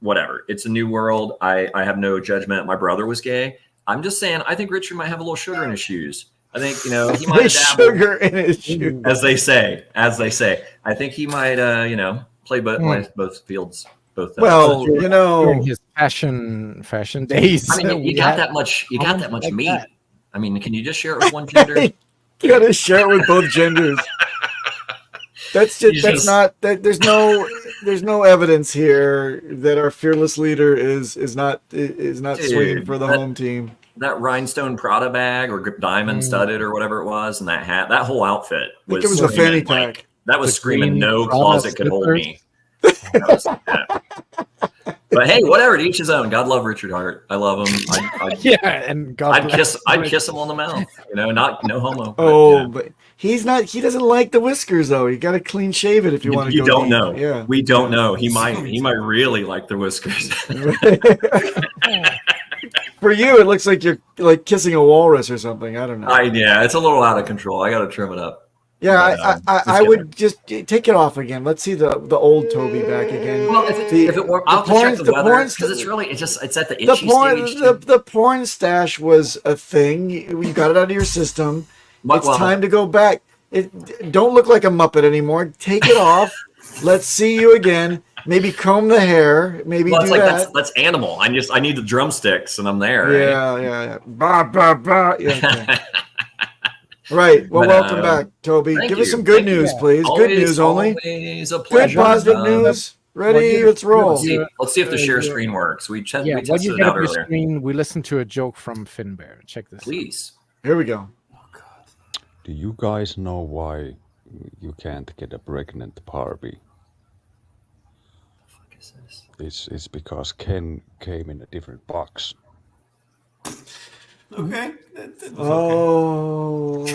whatever. It's a new world. I have no judgment. My brother was gay. I'm just saying. I think Richard might have a little sugar in his shoes. I think he might There's have dabbled, sugar in his shoe. as they say. I think he might, play both fields. Both. Well, During his fashion days. I mean, you we got had that much. You got that much like meat. that. I mean, can you just share it with one gender? You gotta share it with both genders. That's just that's not that. There's no evidence here that our fearless leader is not swinging for the home team. That rhinestone Prada bag or diamond studded or whatever it was, and that hat, that whole outfit I think it was a fanny pack. That was The screaming, green no Prada closet could hold slippers. me. That was- yeah. But hey, whatever, to each his own. God love Richard Hart. I love him. Yeah, and God I'd bless kiss him on the mouth. You know, no homo. Oh, but, but he's not. He doesn't like the whiskers though. You got to clean shave it if you want to. you go don't deep. know. Yeah, we don't know. He might really like the whiskers. For you, it looks like you're like kissing a walrus or something. I don't know. Yeah, it's a little out of control. I got to trim it up. Yeah, But, I would just take it off again. Let's see the old Toby back again. Well, if it were, I'll have to check the weather because it's at the itchy stage. The porn stash was a thing. You got it out of your system. It's time to go back. Don't look like a Muppet anymore. Take it off. Let's see you again. Maybe comb the hair. Maybe do that. That's animal. I need the drumsticks and I'm there. Yeah. Bah, bah, bah. Yeah, okay. Right. Well, welcome back, Toby. Give us some good news, please. Good news only. Always a Good pleasure. positive news. Ready? Let's roll. Let's see if the share screen works. We when tested you it get out up your earlier. screen, we listen to a joke from Finbear. Check this. Please. Here we go. Do you guys know why you can't get a pregnant Barbie? What the fuck is this? It's because Ken came in a different box. Okay. That was Oh,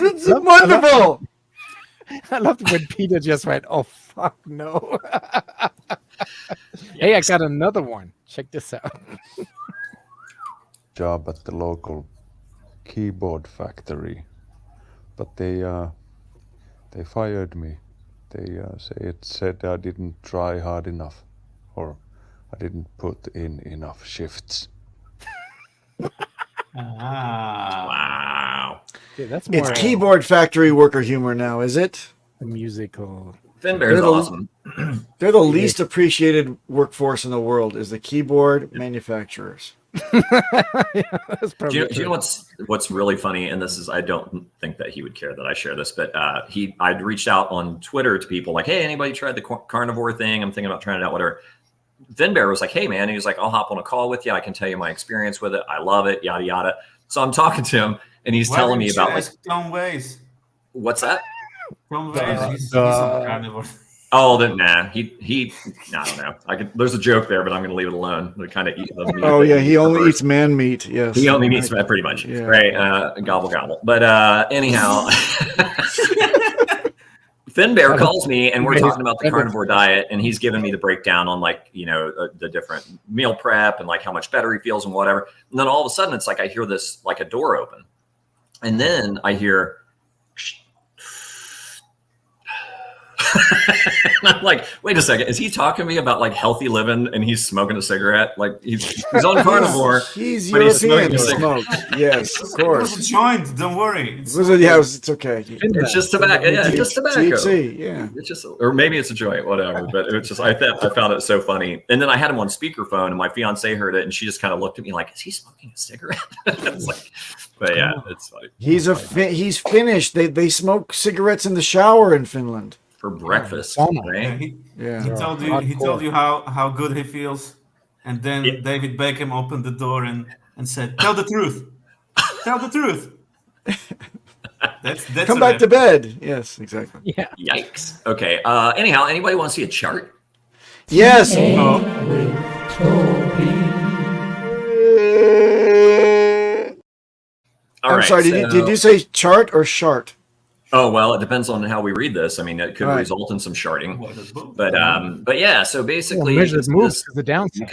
it's wonderful. I loved when Peter just went, "Oh fuck no!" Hey, I got another one. Check this out. Job at the local keyboard factory, but they fired me. They said I didn't try hard enough, or I didn't put in enough shifts. Wow. Yeah, that's more It's keyboard factory worker humor now, is it? a musical. Finbear's awesome. They're the least appreciated workforce in the world. Is the keyboard manufacturers. That's Do probably you know what's really funny? And this is, I don't think that he would care that I share this, but I'd reached out on Twitter to people like, hey, anybody tried the carnivore thing? I'm thinking about trying it out, whatever. Finbear was like, hey man, he was like, I'll hop on a call with you. I can tell you my experience with it. I love it, yada, yada. So I'm talking to him and he's telling me about like, Tom Ways. what's that? Tom Ways. He's a carnivore. Oh, then nah, I don't know. There's a joke there, but I'm going to leave it alone. They kind of eat the meat. Oh yeah, he only eats man meat. Yes, He only eats that pretty much, Yeah. right? Gobble gobble. But anyhow, Finbear calls me and we're talking about the carnivore diet, and he's giving me the breakdown on like the different meal prep and like how much better he feels and whatever. And then all of a sudden, it's like I hear this like a door open, and then I hear. And I'm like, wait a second, is he talking to me about like healthy living and he's smoking a cigarette? Like he's on carnivore. He's but he's European. He smoking a smokes. Yes, of course. It's a joint. Don't worry. It's okay. It's just tobacco. Yeah, it's just tobacco. THC, yeah. It's just, or maybe it's a joint, whatever. But it's just, I found it so funny. And then I had him on speakerphone, and my fiance heard it, and she just kind of looked at me like, "Is he smoking a cigarette?" It's like, but yeah, it's funny. He's he's Finnish. They smoke cigarettes in the shower in Finland. For breakfast, Yeah. right? He Yeah. told you how good he feels, and then David Beckham opened the door and said, "Tell the truth, tell the truth." That's Come back to bed. Yes, exactly. Yeah. Yikes. Okay. Anyhow, anybody want to see a chart? Yes. All I'm right, sorry. so- Did you say chart or shart? Oh well, it depends on how we read this. I mean, it could Right. result in some sharding, but yeah. So basically, measure you the can moves see to the downside. You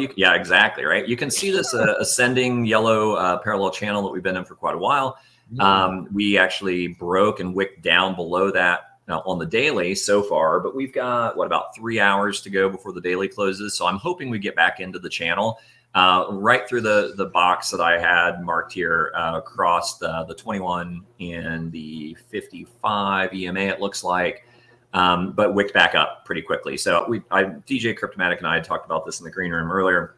can, yeah, exactly, right. You can see this ascending yellow parallel channel that we've been in for quite a while. We actually broke and wicked down below that on the daily so far, but we've got about 3 hours to go before the daily closes. So I'm hoping we get back into the channel. Right through the box that I had marked here, across the 21 and the 55 EMA, it looks like. but wicked back up pretty quickly. So DJ Cryptomatic and I had talked about this in the green room earlier.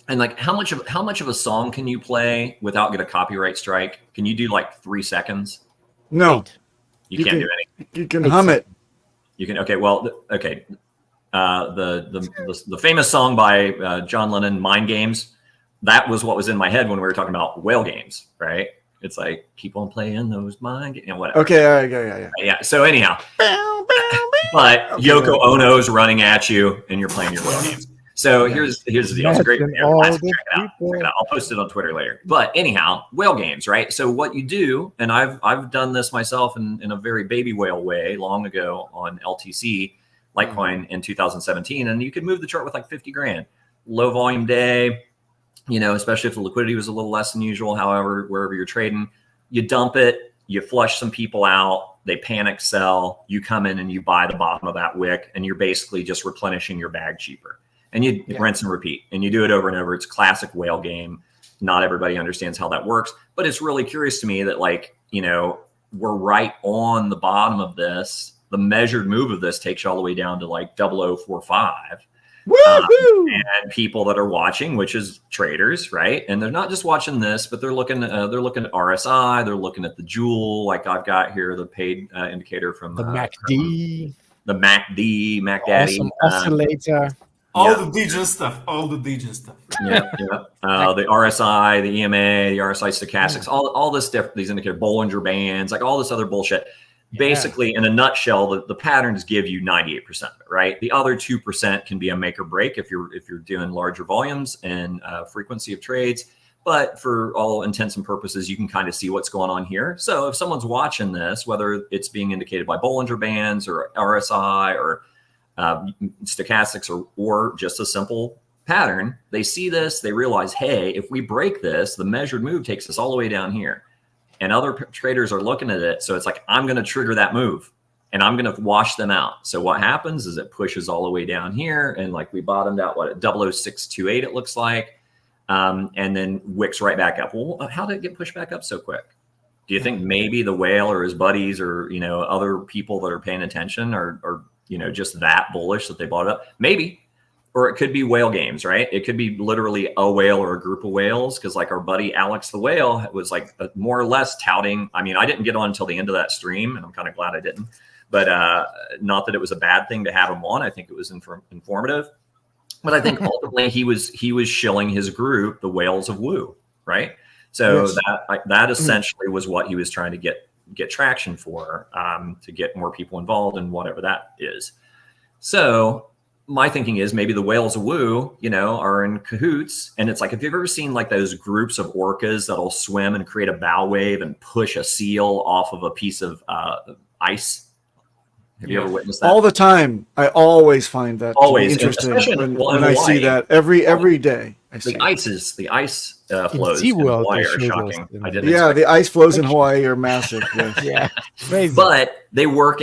And like, how much of a song can you play without getting a copyright strike? Can you do like 3 seconds? No, you can't do any. You can hum it. You can. Okay. Well. Okay. The famous song by John Lennon, "Mind Games." That was what was in my head when we were talking about whale games, right? It's like, keep on playing those mind games, whatever. Okay. All right. Yeah. So anyhow, but Yoko Ono's running at you, and you're playing your whale games. So here's the deal. It's a great video. Check it out. I'll post it on Twitter later. But anyhow, whale games, right? So what you do, and I've done this myself in a very baby whale way long ago on LTC Litecoin in 2017, and you could move the chart with like 50 grand. Low volume day, especially if the liquidity was a little less than usual. However, wherever you're trading, you dump it, you flush some people out, they panic sell, you come in and you buy the bottom of that wick, and you're basically just replenishing your bag cheaper. And you rinse and repeat, and you do it over and over. It's classic whale game. Not everybody understands how that works, but it's really curious to me that we're right on the bottom of this. The measured move of this takes you all the way down to like 0045. And people that are watching, which is traders, right? And they're not just watching this, but they're looking at RSI, they're looking at the Joule, like I've got here, the paid indicator from the MACD, Mac Daddy, awesome oscillator. All the DJ stuff. The RSI, the EMA, the RSI stochastics, all this stuff, these indicator Bollinger Bands, like all this other bullshit. Basically, in a nutshell, the patterns give you 98% of it, right? The other 2% can be a make or break if you're doing larger volumes and frequency of trades. But for all intents and purposes, you can kind of see what's going on here. So if someone's watching this, whether it's being indicated by Bollinger Bands or RSI or stochastics or just a simple pattern, they see this, they realize, hey, if we break this, the measured move takes us all the way down here. And other traders are looking at it. So it's like, I'm going to trigger that move and I'm going to wash them out. So what happens is it pushes all the way down here. And like we bottomed out, at 00628, it looks like. And then wicks right back up. Well, how did it get pushed back up so quick? Do you think maybe the whale or his buddies or, other people that are paying attention are just that bullish that they bought it up? Maybe. Or it could be whale games, right? It could be literally a whale or a group of whales, because like our buddy Alex the Whale was like more or less touting. I mean, I didn't get on until the end of that stream, and I'm kind of glad I didn't. But not that it was a bad thing to have him on. I think it was informative. But I think ultimately he was shilling his group, the Whales of Woo, right? So that essentially was what he was trying to get traction for, to get more people involved in whatever that is. So my thinking is maybe the Whales of Woo, are in cahoots. And it's like, have you ever seen like those groups of orcas that'll swim and create a bow wave and push a seal off of a piece of ice? Have you ever witnessed that? All the time. I always find that always interesting when I see that every day. The ice flows in SeaWorld, Hawaii are shocking. The ice flows in Hawaii are massive. Yes. Crazy. But they work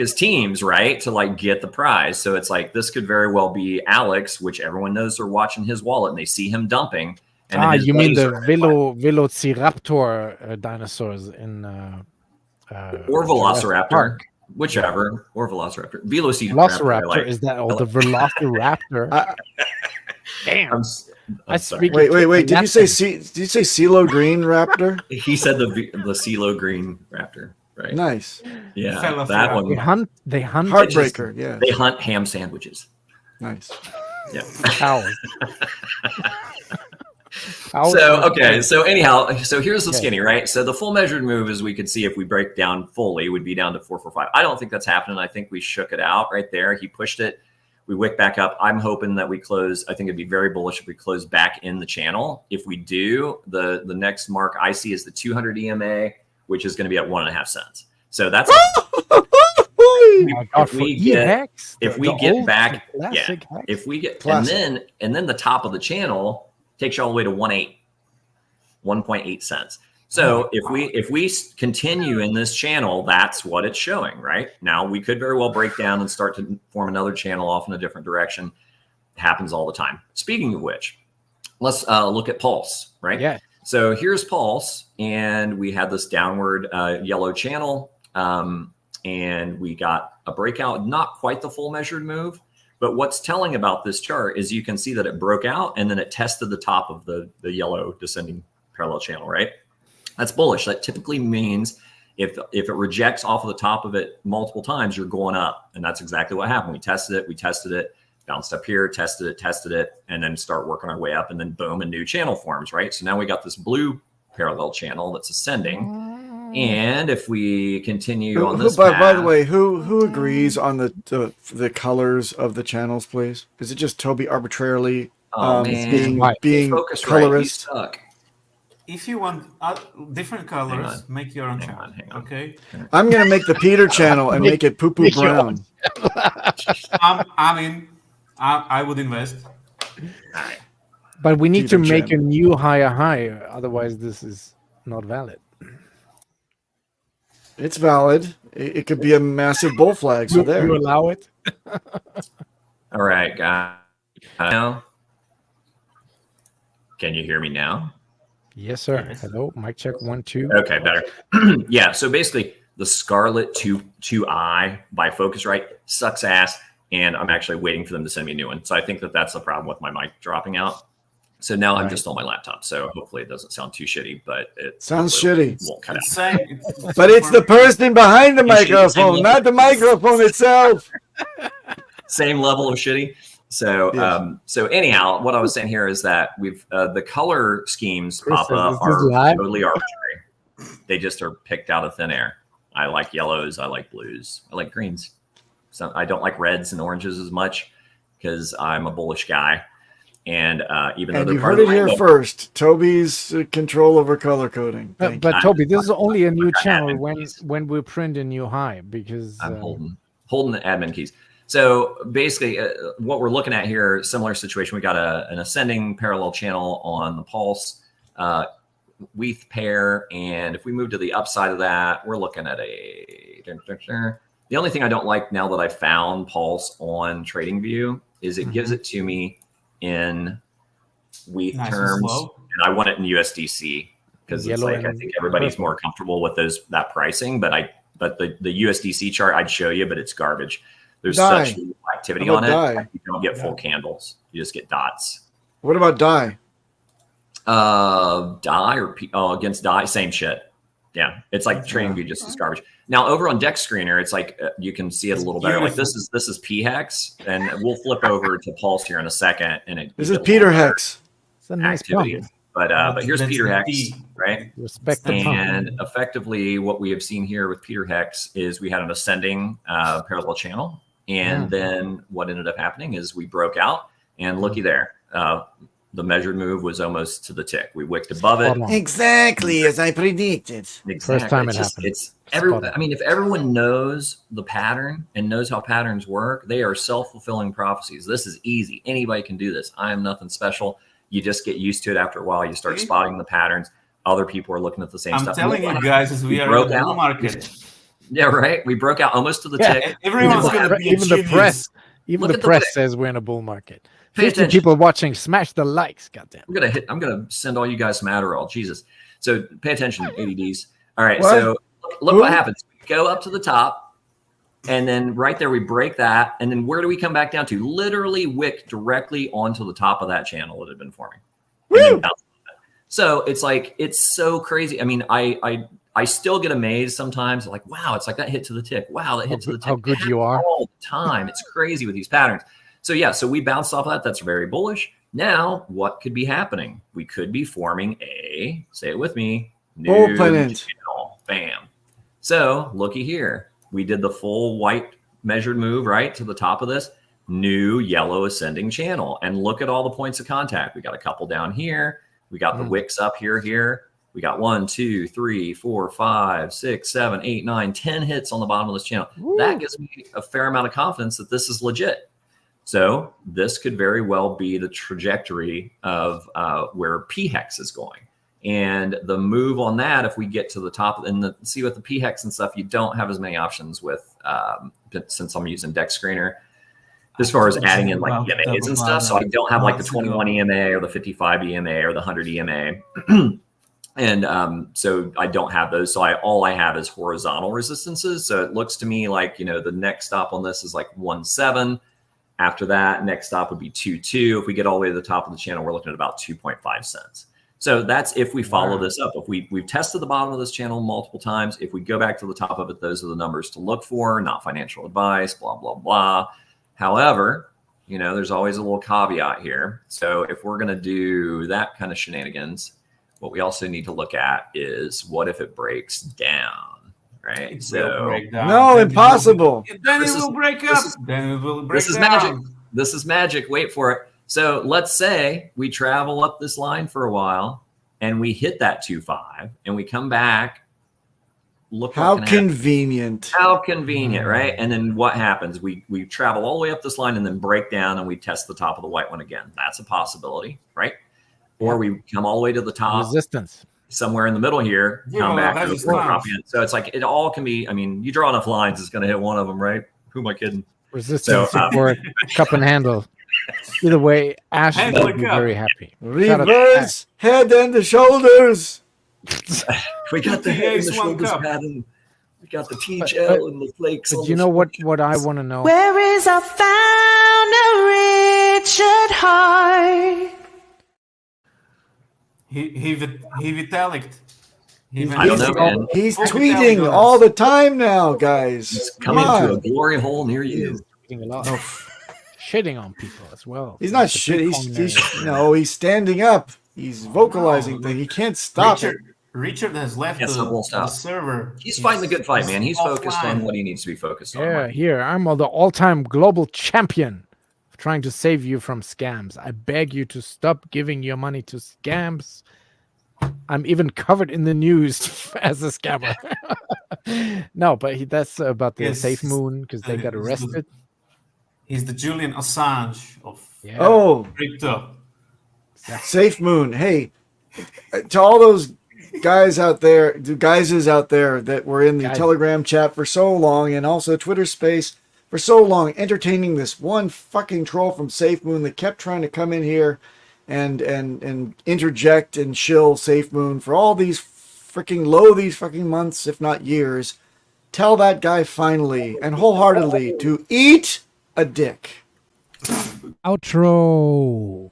as teams, right, to like get the prize. So it's like this could very well be Alex, which everyone knows they're watching his wallet and they see him dumping. And you mean the Velociraptor dinosaurs in or Velociraptor? Whichever, or Velociraptor. Velociraptor, is that the Velociraptor? Damn. I'm sorry. Wait. Did you say CeeLo Green Raptor? He said the CeeLo Green Raptor, right? Nice. Yeah, that one. They hunt Heartbreaker. Yeah. They hunt ham sandwiches. Nice. Yeah. Cows. So anyhow, here's the skinny, right? So the full measured move, as we could see if we break down fully, would be down to 445. I don't think that's happening. I think we shook it out right there. He pushed it. We wick back up. I'm hoping that we close. I think it'd be very bullish if we close back in the channel. If we do, the next mark I see is the 200 EMA, which is going to be at 1.5 cents. So that's if we get back, and then the top of the channel takes you all the way to 1.8 cents. So if we continue in this channel, that's what it's showing right now. We could very well break down and start to form another channel off in a different direction. It happens all the time. Speaking of which, let's look at Pulse, right? Yeah. So here's Pulse, and we had this downward yellow channel. and we got a breakout, not quite the full measured move. But what's telling about this chart is you can see that it broke out and then it tested the top of the yellow descending parallel channel, right? That's bullish. That typically means if it rejects off of the top of it multiple times, you're going up. And that's exactly what happened. We tested it, bounced up here, tested it, and then start working our way up. And then boom, a new channel forms, right? So now we got this blue parallel channel that's ascending. And if we continue on this by the way, who agrees on the colors of the channels, please? Is it just Toby arbitrarily being colorist? If you want different colors, make your own channel. Okay. I'm gonna make the Peter channel and make it poo-poo brown. I would invest. But we need Peter to make channel. a new higher high, otherwise this is not valid. It's valid. It could be a massive bull flag. So there. You allow it? All right, guys. Now, can you hear me now? Yes, sir. Hello, mic check 1 2. Okay, better. Yeah. So basically, the Scarlet 2i by Focusrite sucks ass, and I'm actually waiting for them to send me a new one. So I think that's the problem with my mic dropping out. So now I'm just on my laptop. So hopefully it doesn't sound too shitty, but it sounds shitty. Won't cut out. But it's the person behind the microphone, not the microphone itself. Same level of shitty. So, so anyhow, what I was saying here is that we've the color schemes pop up are totally arbitrary. They just are picked out of thin air. I like yellows. I like blues. I like greens. So I don't like reds and oranges as much because I'm a bullish guy. And even though and they're you part heard of it the here rainbow, first, Toby's control over color coding. But Toby, this is only a new channel when we print a new high because I'm holding the admin keys. So basically, what we're looking at here, similar situation. We got an ascending parallel channel on the Pulse Wheath pair, and if we move to the upside of that, we're looking at the only thing I don't like now that I found Pulse on TradingView is it gives it to me in Wheath terms, and I want it in USDC because it's like I think everybody's more comfortable with that pricing. But the USDC chart I'd show you, but it's garbage. There's such little activity on it. You don't get full candles. You just get dots. What about DAI? DAI against DAI, same shit. Yeah, it's like TradingView just as garbage. Now over on Deck Screener, it's like you can see it a little better. Like this is PHEX, and we'll flip over to Pulse here in a second. And this is Peter Hex. It's a nice activity. But here's Peter Hex, right? Respect the and effectively, what we have seen here with Peter Hex is we had an ascending parallel channel, and then what ended up happening is we broke out, and looky there. The measured move was almost to the tick. We wicked above it. Exactly as I predicted. Exactly. First time it happened. If everyone knows the pattern and knows how patterns work, they are self-fulfilling prophecies. This is easy. Anybody can do this. I am nothing special. You just get used to it after a while. You start spotting the patterns. Other people are looking at the same stuff. I'm telling you guys, as we are in the bull market. Yeah, right. We broke out almost to the tick. Everyone's going to be even the press. Even the press says we're in a bull market. 50 people watching, smash the likes. Goddamn. I'm gonna send all you guys some Adderall. Jesus. So pay attention, ADDs. All right. What? So look what happens. We go up to the top, and then right there we break that, and then where do we come back down to? Literally wick directly onto the top of that channel that had been forming. So it's like it's so crazy. I mean, I still get amazed sometimes. Like, wow, it's like that hit to the tick. Wow, that hit to the tick. How good you are all the time. It's crazy with these patterns. So yeah, so we bounced off of that. That's very bullish. Now, what could be happening? We could be forming a, say it with me, new channel. Bam. So looky here. We did the full white measured move, right, to the top of this new yellow ascending channel. And look at all the points of contact. We got a couple down here. We got the wicks up here. We got 1, 2, 3, 4, 5, 6, 7, 8, 9, 10 hits on the bottom of this channel. That gives me a fair amount of confidence that this is legit. So this could very well be the trajectory of where PHEX is going. And the move on that, if we get to the top and see with the PHEX and stuff, you don't have as many options with, since I'm using Deck Screener, as far as adding in like EMAs and stuff. So I don't have like the 21 EMA or the 55 EMA or the 100 EMA. And so I don't have those. So all I have is horizontal resistances. So it looks to me like, the next stop on this is like 1.7. After that, next stop would be 2.2. If we get all the way to the top of the channel, we're looking at about 2.5 cents. So that's if we follow this up. If we've tested the bottom of this channel multiple times, if we go back to the top of it, those are the numbers to look for, not financial advice, blah, blah, blah. However, there's always a little caveat here. So if we're going to do that kind of shenanigans, what we also need to look at is what if it breaks down, right? It So will break down. No, impossible. Then it will break up. Then it will break this is down. magic. This is magic. Wait for it. So let's say we travel up this line for a while and we hit that 2.5 and we come back. Look How what can convenient. happen. How convenient, right? And then what happens? We travel all the way up this line and then break down and we test the top of the white one again. That's a possibility, right? Or we come all the way to the top. Resistance. Somewhere in the middle here, come back. that's Go just for a nice. drop in. So it's like it all can be. I mean, you draw enough lines, it's going to hit one of them, right? Who am I kidding? Resistance, So, support, cup and handle. Either way, Ash Handle will be cup. very happy. Shout out to Reverse head and the shoulders. We got the head and the Ace one shoulders cup. pattern. We got the peach L and the flakes. But on you the know what I want to know? Where is our founder, Richard Hart? He vitalicked. I don't know, man. He's Oh, tweeting yeah. all the time now, guys. It's Come coming to a on. glory hole near you. Eating a lot. Shitting on people as well. He's not That's a shit. big He's culinary- no. He's standing up. He's vocalizing things. He can't stop it. Richard has left Yes, it won't the stop. server. He's fighting the good fight, man. He's focused offline. on what he needs to be focused on. Yeah, Mike. here I'm the all-time global champion of trying to save you from scams. I beg you to stop giving your money to scams. I'm even covered in the news as a scammer. No, but that's about the Yes, Safe Moon because they got he's the- arrested. He's the Julian Assange of Yeah. Oh, crypto. Safe Moon. Hey, to all those guys out there, the guises out there that were in the Guys. Telegram chat for so long and also Twitter space for so long, entertaining this one fucking troll from Safe Moon that kept trying to come in here and interject and shill Safe Moon for all these these fucking months, if not years. Tell that guy finally and wholeheartedly to eat a dick. Outro.